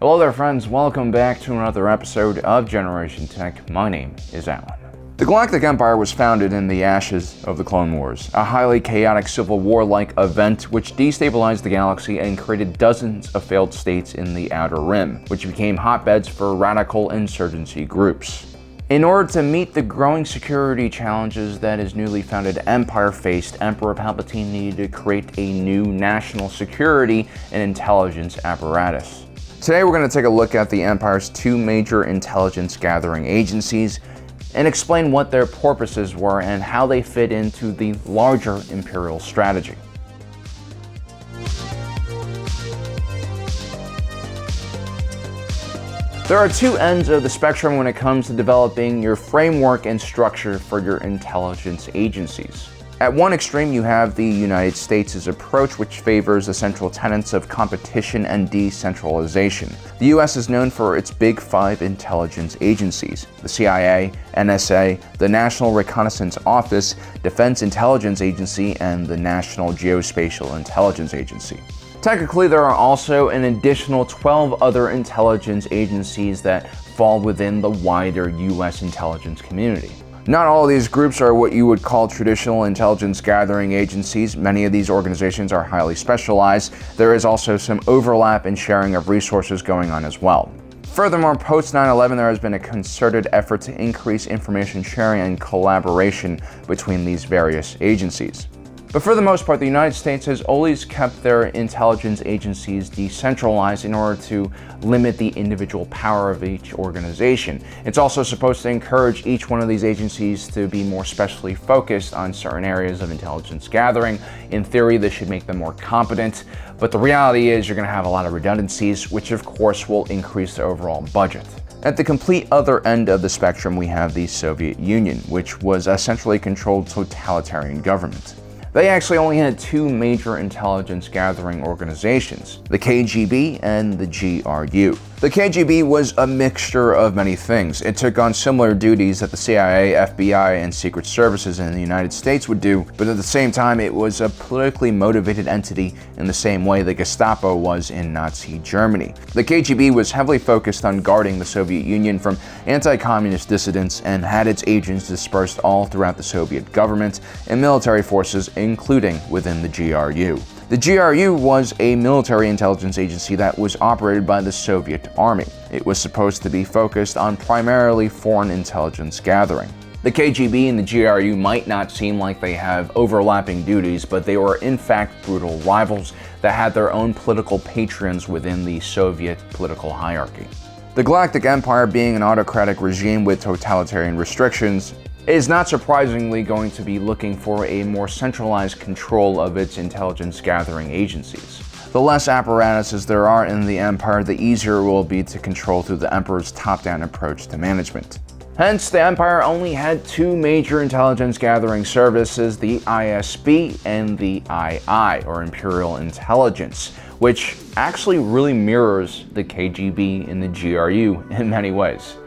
Hello there friends, welcome back to another episode of Generation Tech. My name is Alan. The Galactic Empire was founded in the ashes of the Clone Wars, a highly chaotic civil war-like event which destabilized the galaxy and created dozens of failed states in the Outer Rim, which became hotbeds for radical insurgency groups. In order to meet the growing security challenges that his newly founded empire faced, Emperor Palpatine needed to create a new national security and intelligence apparatus. Today we're going to take a look at the Empire's two major intelligence gathering agencies and explain what their purposes were and how they fit into the larger Imperial strategy. There are two ends of the spectrum when it comes to developing your framework and structure for your intelligence agencies. At one extreme, you have the United States' approach, which favors the central tenets of competition and decentralization. The US is known for its Big Five intelligence agencies: the CIA, NSA, the National Reconnaissance Office, Defense Intelligence Agency, and the National Geospatial Intelligence Agency. Technically, there are also an additional 12 other intelligence agencies that fall within the wider US intelligence community. Not all of these groups are what you would call traditional intelligence gathering agencies. Many of these organizations are highly specialized. There is also some overlap and sharing of resources going on as well. Furthermore, post 9/11, there has been a concerted effort to increase information sharing and collaboration between these various agencies. But for the most part, the United States has always kept their intelligence agencies decentralized in order to limit the individual power of each organization. It's also supposed to encourage each one of these agencies to be more specially focused on certain areas of intelligence gathering. In theory, this should make them more competent, but the reality is you're going to have a lot of redundancies, which of course will increase the overall budget. At the complete other end of the spectrum, we have the Soviet Union, which was a centrally controlled totalitarian government. They actually only had two major intelligence gathering organizations, the KGB and the GRU. The KGB was a mixture of many things. It took on similar duties that the CIA, FBI, and Secret Services in the United States would do, but at the same time it was a politically motivated entity in the same way the Gestapo was in Nazi Germany. The KGB was heavily focused on guarding the Soviet Union from anti-communist dissidents and had its agents dispersed all throughout the Soviet government and military forces, including within the GRU. The GRU was a military intelligence agency that was operated by the Soviet Army. It was supposed to be focused on primarily foreign intelligence gathering. The KGB and the GRU might not seem like they have overlapping duties, but they were in fact brutal rivals that had their own political patrons within the Soviet political hierarchy. The Galactic Empire, being an autocratic regime with totalitarian restrictions, is not surprisingly going to be looking for a more centralized control of its intelligence gathering agencies. The less apparatuses there are in the Empire, the easier it will be to control through the Emperor's top-down approach to management. Hence, the Empire only had two major intelligence gathering services, the ISB and the II, or Imperial Intelligence, which actually really mirrors the KGB and the GRU in many ways.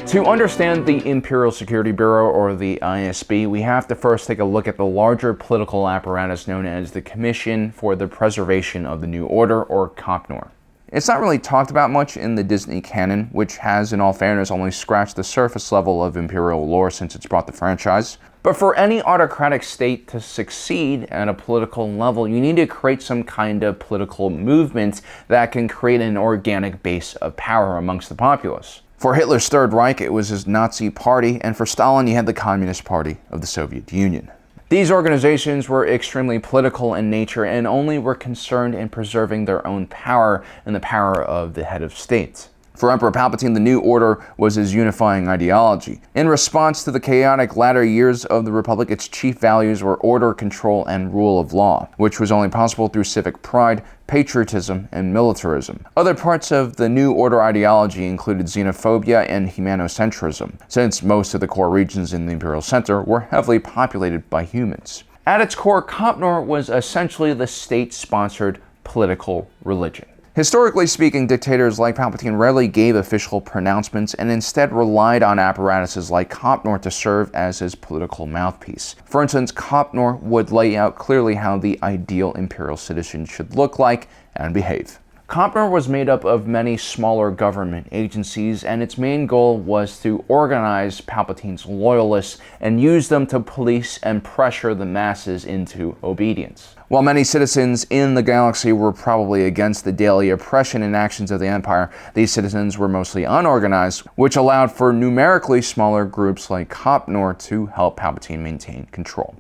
To understand the Imperial Security Bureau, or the ISB, we have to first take a look at the larger political apparatus known as the Commission for the Preservation of the New Order, or COPNOR. It's not really talked about much in the Disney canon, which has, in all fairness, only scratched the surface level of Imperial lore since it's brought the franchise. But for any autocratic state to succeed at a political level, you need to create some kind of political movement that can create an organic base of power amongst the populace. For Hitler's Third Reich, it was his Nazi Party, and for Stalin, you had the Communist Party of the Soviet Union. These organizations were extremely political in nature and only were concerned in preserving their own power and the power of the head of state. For Emperor Palpatine, the New Order was his unifying ideology. In response to the chaotic latter years of the Republic, its chief values were order, control, and rule of law, which was only possible through civic pride, patriotism, and militarism. Other parts of the New Order ideology included xenophobia and humanocentrism, since most of the core regions in the Imperial Center were heavily populated by humans. At its core, COPNOR was essentially the state-sponsored political religion. Historically speaking, dictators like Palpatine rarely gave official pronouncements and instead relied on apparatuses like Copnor to serve as his political mouthpiece. For instance, Copnor would lay out clearly how the ideal imperial citizen should look like and behave. Copnor was made up of many smaller government agencies, and its main goal was to organize Palpatine's loyalists and use them to police and pressure the masses into obedience. While many citizens in the galaxy were probably against the daily oppression and actions of the Empire, these citizens were mostly unorganized, which allowed for numerically smaller groups like Copnor to help Palpatine maintain control.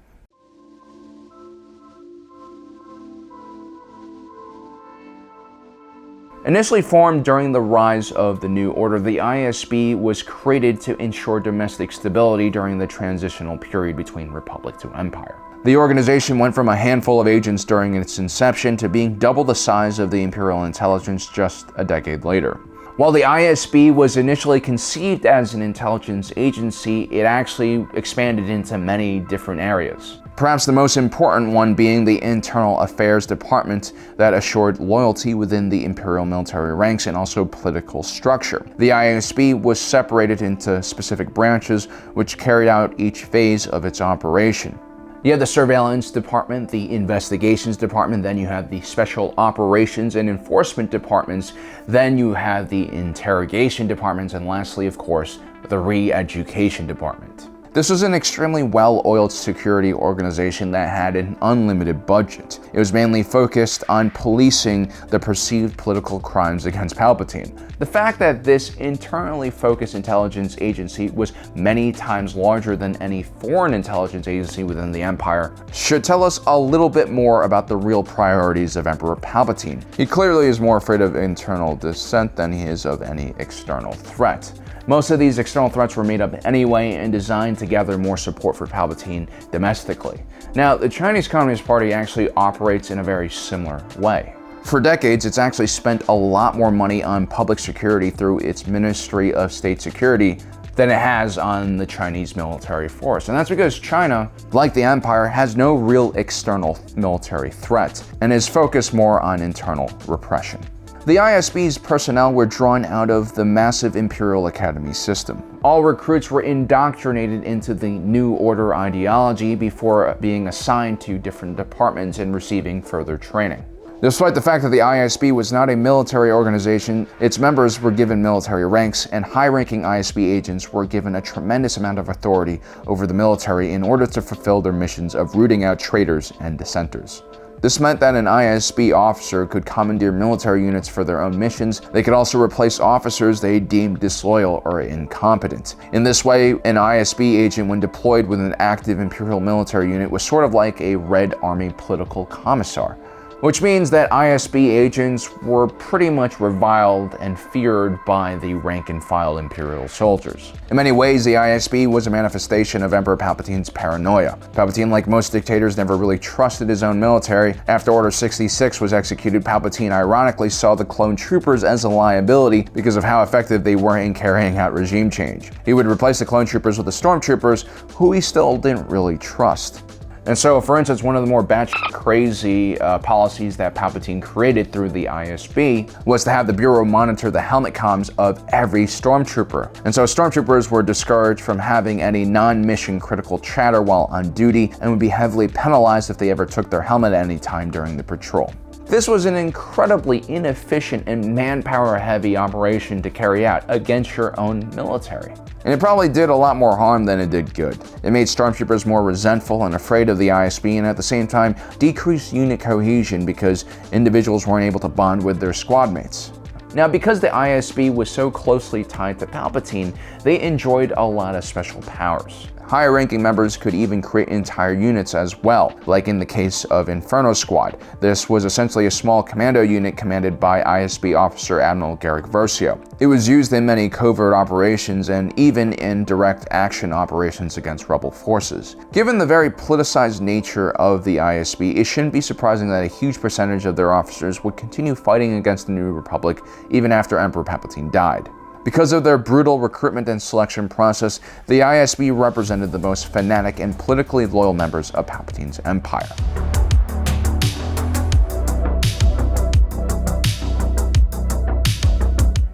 Initially formed during the rise of the New Order, the ISB was created to ensure domestic stability during the transitional period between Republic to Empire. The organization went from a handful of agents during its inception to being double the size of the Imperial Intelligence just a decade later. While the ISB was initially conceived as an intelligence agency, it actually expanded into many different areas. Perhaps the most important one being the Internal Affairs Department that assured loyalty within the Imperial military ranks and also political structure. The ISB was separated into specific branches which carried out each phase of its operation. You have the Surveillance Department, the Investigations Department, then you have the Special Operations and Enforcement Departments, then you have the Interrogation Departments, and lastly, of course, the Re-Education Department. This was an extremely well-oiled security organization that had an unlimited budget. It was mainly focused on policing the perceived political crimes against Palpatine. The fact that this internally focused intelligence agency was many times larger than any foreign intelligence agency within the Empire should tell us a little bit more about the real priorities of Emperor Palpatine. He clearly is more afraid of internal dissent than he is of any external threat. Most of these external threats were made up anyway and designed to gather more support for Palpatine domestically. Now, the Chinese Communist Party actually operates in a very similar way. For decades, it's actually spent a lot more money on public security through its Ministry of State Security than it has on the Chinese military force. And that's because China, like the Empire, has no real external military threat and is focused more on internal repression. The ISB's personnel were drawn out of the massive Imperial Academy system. All recruits were indoctrinated into the New Order ideology before being assigned to different departments and receiving further training. Despite the fact that the ISB was not a military organization, its members were given military ranks, and high-ranking ISB agents were given a tremendous amount of authority over the military in order to fulfill their missions of rooting out traitors and dissenters. This meant that an ISB officer could commandeer military units for their own missions. They could also replace officers they deemed disloyal or incompetent. In this way, an ISB agent, when deployed with an active Imperial military unit, was sort of like a Red Army political commissar, which means that ISB agents were pretty much reviled and feared by the rank-and-file Imperial soldiers. In many ways, the ISB was a manifestation of Emperor Palpatine's paranoia. Palpatine, like most dictators, never really trusted his own military. After Order 66 was executed, Palpatine ironically saw the clone troopers as a liability because of how effective they were in carrying out regime change. He would replace the clone troopers with the stormtroopers, who he still didn't really trust. And so, for instance, one of the more batshit crazy policies that Palpatine created through the ISB was to have the Bureau monitor the helmet comms of every stormtrooper. And so stormtroopers were discouraged from having any non-mission critical chatter while on duty and would be heavily penalized if they ever took their helmet at any time during the patrol. This was an incredibly inefficient and manpower-heavy operation to carry out against your own military. And it probably did a lot more harm than it did good. It made stormtroopers more resentful and afraid of the ISB, and at the same time decreased unit cohesion because individuals weren't able to bond with their squad mates. Now, because the ISB was so closely tied to Palpatine, they enjoyed a lot of special powers. Higher-ranking members could even create entire units as well, like in the case of Inferno Squad. This was essentially a small commando unit commanded by ISB officer Admiral Garrick Versio. It was used in many covert operations and even in direct action operations against rebel forces. Given the very politicized nature of the ISB, it shouldn't be surprising that a huge percentage of their officers would continue fighting against the New Republic even after Emperor Palpatine died. Because of their brutal recruitment and selection process, the ISB represented the most fanatic and politically loyal members of Palpatine's empire.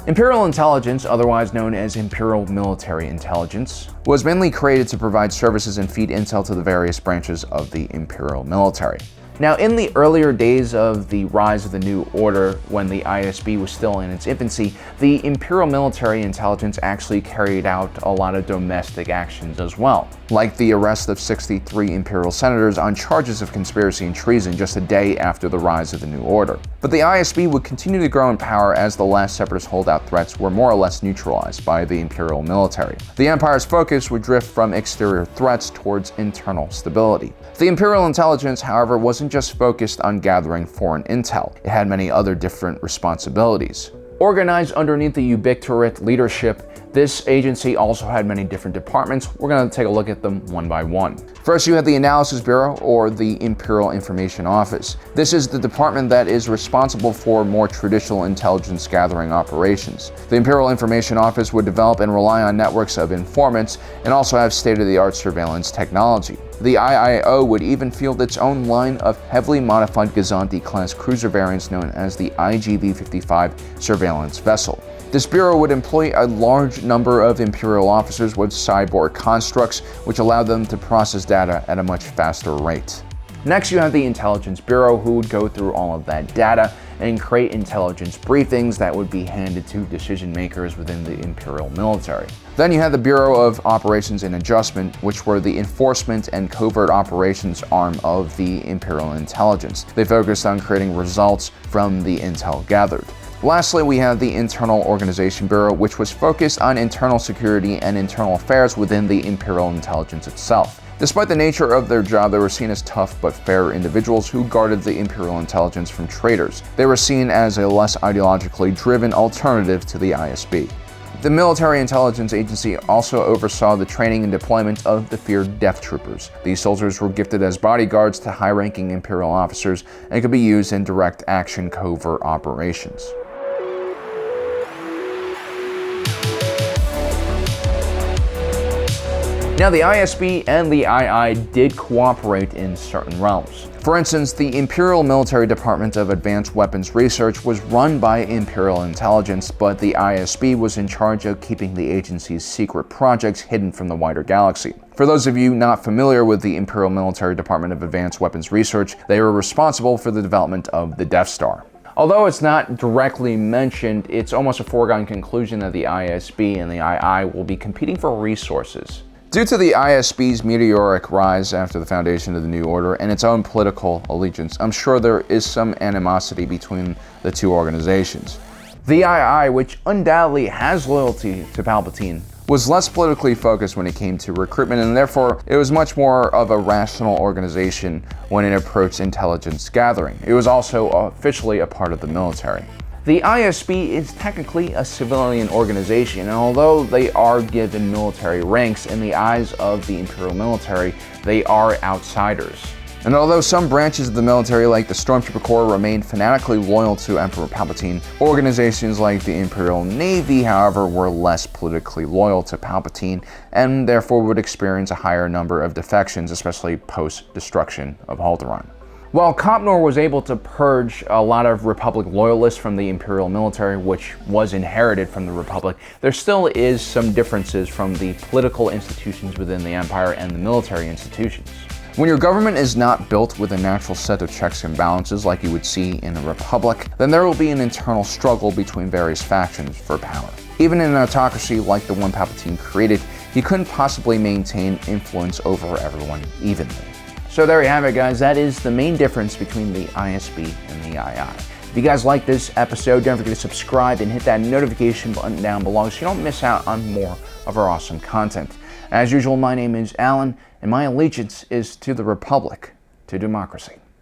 Imperial Intelligence, otherwise known as Imperial Military Intelligence, was mainly created to provide services and feed intel to the various branches of the Imperial Military. Now, in the earlier days of the rise of the New Order, when the ISB was still in its infancy, the Imperial Military Intelligence actually carried out a lot of domestic actions as well, like the arrest of 63 Imperial senators on charges of conspiracy and treason just a day after the rise of the New Order. But the ISB would continue to grow in power as the last separatist holdout threats were more or less neutralized by the Imperial Military. The Empire's focus would drift from exterior threats towards internal stability. The Imperial Intelligence, however, wasn't just focused on gathering foreign intel. It had many other different responsibilities. Organized underneath the ubiquitous leadership, this agency also had many different departments. We're going to take a look at them one by one. First, you have the Analysis Bureau, or the Imperial Information Office. This is the department that is responsible for more traditional intelligence gathering operations. The Imperial Information Office would develop and rely on networks of informants and also have state-of-the-art surveillance technology. The IIO would even field its own line of heavily modified Gazanti-class cruiser variants known as the IGB-55 surveillance vessel. This bureau would employ a large number of Imperial officers with cyborg constructs, which allowed them to process data at a much faster rate. Next, you have the Intelligence Bureau, who would go through all of that data and create intelligence briefings that would be handed to decision makers within the Imperial Military. Then you had the Bureau of Operations and Adjustment, which were the enforcement and covert operations arm of the Imperial Intelligence. They focused on creating results from the intel gathered. Lastly, we have the Internal Organization Bureau, which was focused on internal security and internal affairs within the Imperial Intelligence itself. Despite the nature of their job, they were seen as tough but fair individuals who guarded the Imperial Intelligence from traitors. They were seen as a less ideologically driven alternative to the ISB. The Military Intelligence Agency also oversaw the training and deployment of the feared Death Troopers. These soldiers were gifted as bodyguards to high-ranking Imperial officers and could be used in direct action covert operations. Now, the ISB and the II did cooperate in certain realms. For instance, the Imperial Military Department of Advanced Weapons Research was run by Imperial Intelligence, but the ISB was in charge of keeping the agency's secret projects hidden from the wider galaxy. For those of you not familiar with the Imperial Military Department of Advanced Weapons Research, they were responsible for the development of the Death Star. Although it's not directly mentioned, it's almost a foregone conclusion that the ISB and the II will be competing for resources. Due to the ISB's meteoric rise after the foundation of the New Order and its own political allegiance, I'm sure there is some animosity between the two organizations. The II, which undoubtedly has loyalty to Palpatine, was less politically focused when it came to recruitment, and therefore it was much more of a rational organization when it approached intelligence gathering. It was also officially a part of the military. The ISB is technically a civilian organization, and although they are given military ranks in the eyes of the Imperial Military, they are outsiders. And although some branches of the military, like the Stormtrooper Corps, remained fanatically loyal to Emperor Palpatine, organizations like the Imperial Navy, however, were less politically loyal to Palpatine, and therefore would experience a higher number of defections, especially post-destruction of Alderaan. While Copnor was able to purge a lot of Republic loyalists from the Imperial military, which was inherited from the Republic, there still is some differences from the political institutions within the Empire and the military institutions. When your government is not built with a natural set of checks and balances like you would see in a republic, then there will be an internal struggle between various factions for power. Even in an autocracy like the one Palpatine created, he couldn't possibly maintain influence over everyone evenly. So there you have it, guys. That is the main difference between the ISB and the II. If you guys like this episode, don't forget to subscribe and hit that notification button down below so you don't miss out on more of our awesome content. As usual, my name is Alan, and my allegiance is to the Republic, to democracy.